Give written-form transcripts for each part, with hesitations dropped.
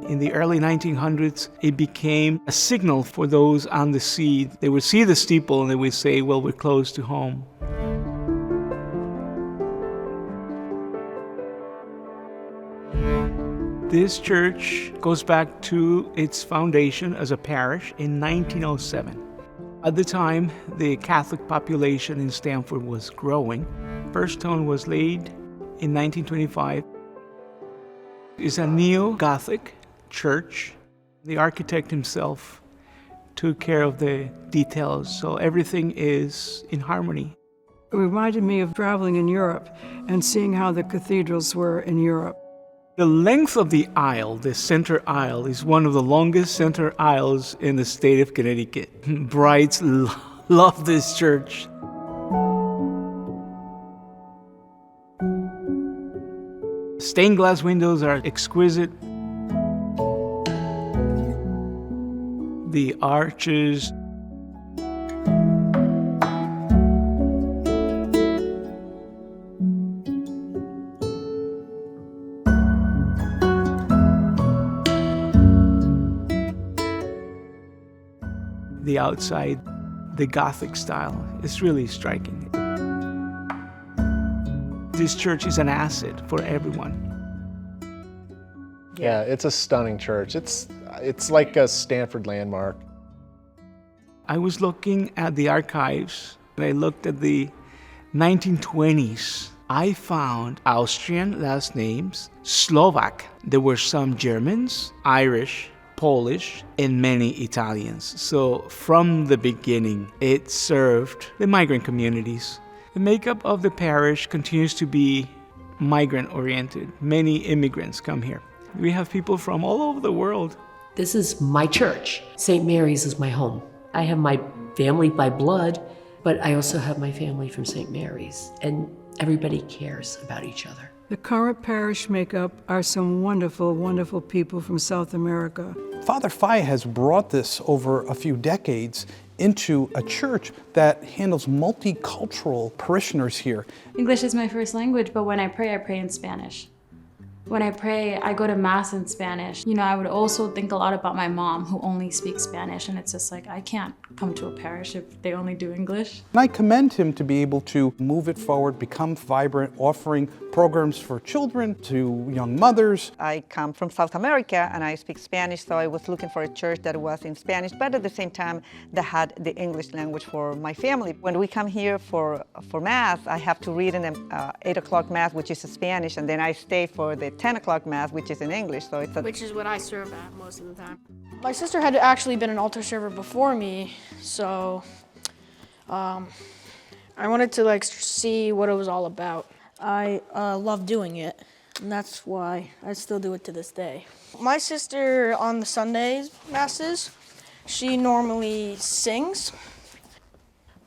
In the early 1900s, it became a signal for those on the sea. They would see the steeple and they would say, well, we're close to home. This church goes back to its foundation as a parish in 1907. At the time, the Catholic population in Stamford was growing. First stone was laid in 1925. It's a neo-Gothic church. The architect himself took care of the details, so everything is in harmony. It reminded me of traveling in Europe and seeing how the cathedrals were in Europe. The length of the aisle, the center aisle, is one of the longest center aisles in the state of Connecticut. Brides love this church. Stained glass windows are exquisite. The arches. The outside, the Gothic style, is really striking. This church is an asset for everyone. Yeah, it's a stunning church. It's like a Stamford landmark. I was looking at the archives, and I looked at the 1920s. I found Austrian last names, Slovak. There were some Germans, Irish, Polish, and many Italians. So from the beginning, it served the migrant communities. The makeup of the parish continues to be migrant-oriented. Many immigrants come here. We have people from all over the world. This is my church. St. Mary's is my home. I have my family by blood, but I also have my family from St. Mary's, and everybody cares about each other. The current parish makeup are some wonderful, wonderful people from South America. Father Faya has brought this over a few decades into a church that handles multicultural parishioners here. English is my first language, but when I pray in Spanish. When I pray, I go to Mass in Spanish. You know, I would also think a lot about my mom who only speaks Spanish, and it's just like, I can't come to a parish if they only do English. And I commend him to be able to move it forward, become vibrant, offering programs for children to young mothers. I come from South America and I speak Spanish, so I was looking for a church that was in Spanish, but at the same time that had the English language for my family. When we come here for Mass, I have to read in the 8 o'clock Mass, which is in Spanish, and then I stay for the 10 o'clock Mass, which is in English. So it's which is what I serve at most of the time. My sister had actually been an altar server before me, so I wanted to see what it was all about. I love doing it, and that's why I still do it to this day. My sister on the Sundays Masses, she normally sings.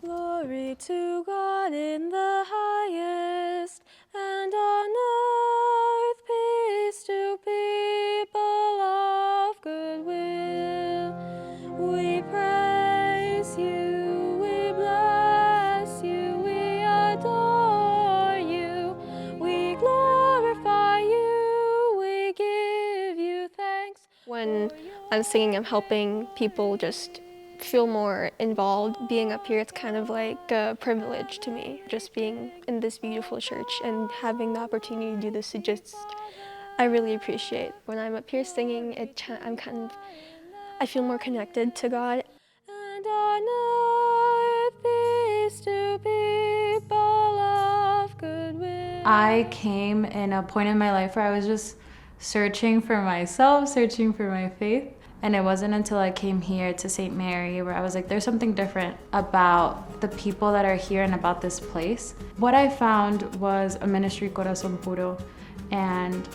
Glory to God in the highest, and on earth peace to people of good will. We praise you, we bless you, we adore you, we glorify you, we give you thanks. When I'm singing, I'm helping people just feel more involved. Being up here, it's kind of like a privilege to me. Just being in this beautiful church and having the opportunity to do this, I really appreciate. When I'm up here singing, I feel more connected to God. And on earth peace to people of good will. I came in a point in my life where I was just searching for myself, searching for my faith. And it wasn't until I came here to St. Mary where I was like, there's something different about the people that are here and about this place. What I found was a ministry, Corazón Puro, and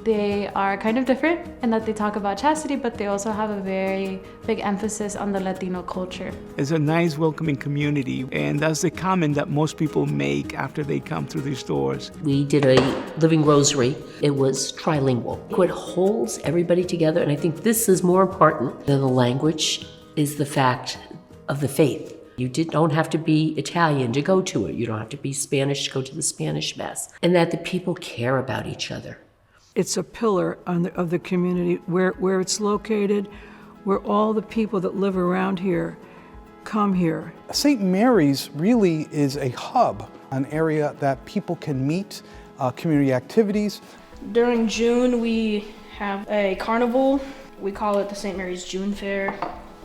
they are kind of different in that they talk about chastity, but they also have a very big emphasis on the Latino culture. It's a nice, welcoming community, and that's the comment that most people make after they come through these doors. We did a living rosary. It was trilingual. It holds everybody together, and I think this is more important than the language, is the fact of the faith. You don't have to be Italian to go to it. You don't have to be Spanish to go to the Spanish Mass. And that the people care about each other. It's a pillar of the community where it's located, where all the people that live around here come here. St. Mary's really is a hub, an area that people can meet, community activities. During June, we have a carnival. We call it the St. Mary's June Fair.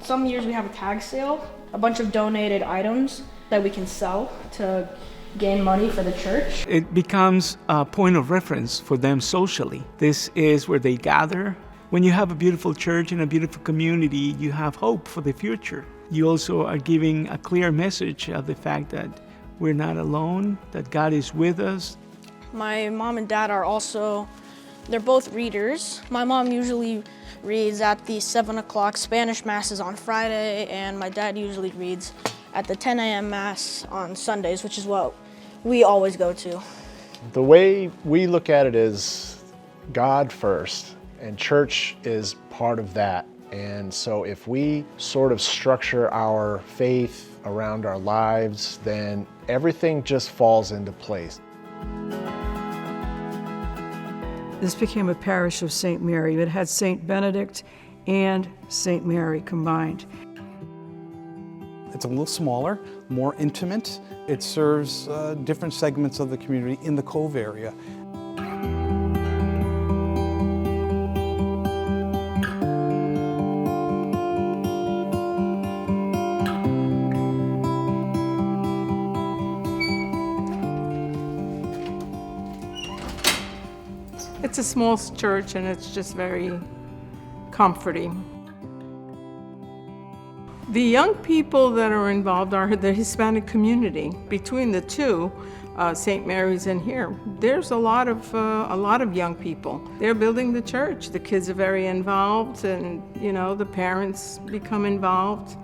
Some years we have a tag sale, a bunch of donated items that we can sell to gain money for the church. It becomes a point of reference for them socially. This is where they gather. When you have a beautiful church and a beautiful community, you have hope for the future. You also are giving a clear message of the fact that we're not alone, that God is with us. My mom and dad are also, they're both readers. My mom usually reads at the 7 o'clock Spanish Masses on Friday, and my dad usually reads at the 10 a.m. Mass on Sundays, which is what we always go to. The way we look at it is God first, and church is part of that. And so if we sort of structure our faith around our lives, then everything just falls into place. This became a parish of St. Mary. It had St. Benedict and St. Mary combined. It's a little smaller, more intimate. It serves different segments of the community in the Cove area. It's a small church and it's just very comforting. The young people that are involved are the Hispanic community. Between the two, St. Mary's and here, there's a lot of young people. They're building the church. The kids are very involved, and the parents become involved.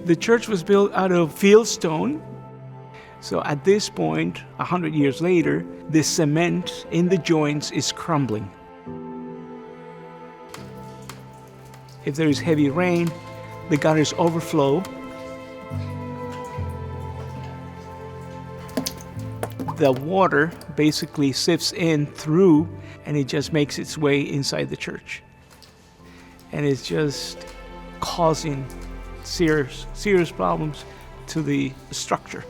The church was built out of fieldstone. So at this point, 100 years later, the cement in the joints is crumbling. If there is heavy rain, the gutters overflow. The water basically sifts in through, and it just makes its way inside the church. And it's just causing serious problems to the structure.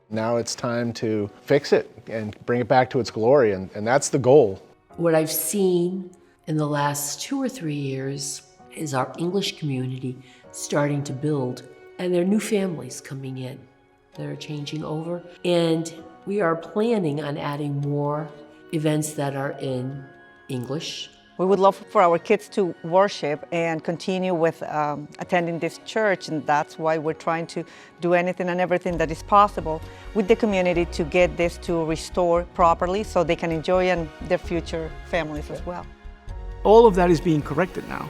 Now it's time to fix it and bring it back to its glory, and that's the goal. What I've seen in the last 2 or 3 years is our English community starting to build, and there are new families coming in that are changing over. And we are planning on adding more events that are in English. We would love for our kids to worship and continue with attending this church, and that's why we're trying to do anything and everything that is possible with the community to get this to restore properly so they can enjoy and their future families as well. All of that is being corrected now.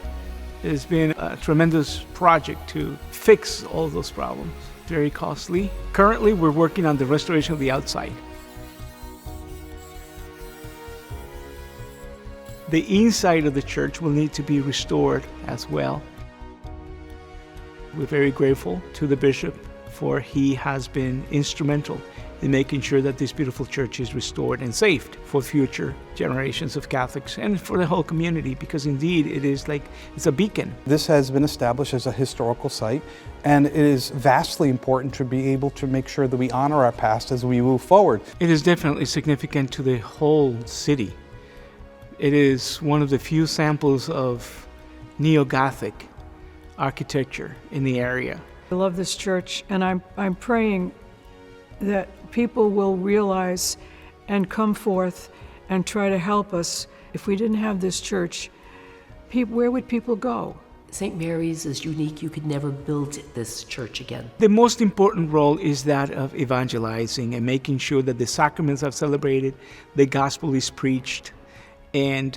It has been a tremendous project to fix all those problems. Very costly. Currently, we're working on the restoration of the outside. The inside of the church will need to be restored as well. We're very grateful to the bishop for he has been instrumental in making sure that this beautiful church is restored and saved for future generations of Catholics and for the whole community, because indeed it's a beacon. This has been established as a historical site, and it is vastly important to be able to make sure that we honor our past as we move forward. It is definitely significant to the whole city. It is one of the few samples of neo-Gothic architecture in the area. I love this church, and I'm praying that people will realize and come forth and try to help us. If we didn't have this church, where would people go? St. Mary's is unique. You could never build this church again. The most important role is that of evangelizing and making sure that the sacraments are celebrated, the gospel is preached, and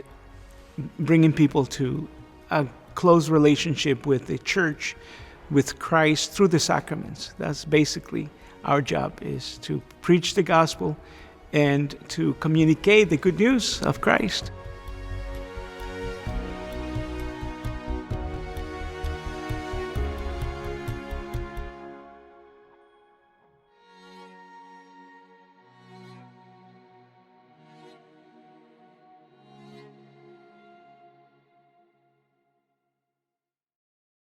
bringing people to a close relationship with the church, with Christ through the sacraments. That's basically our job, is to preach the gospel and to communicate the good news of Christ.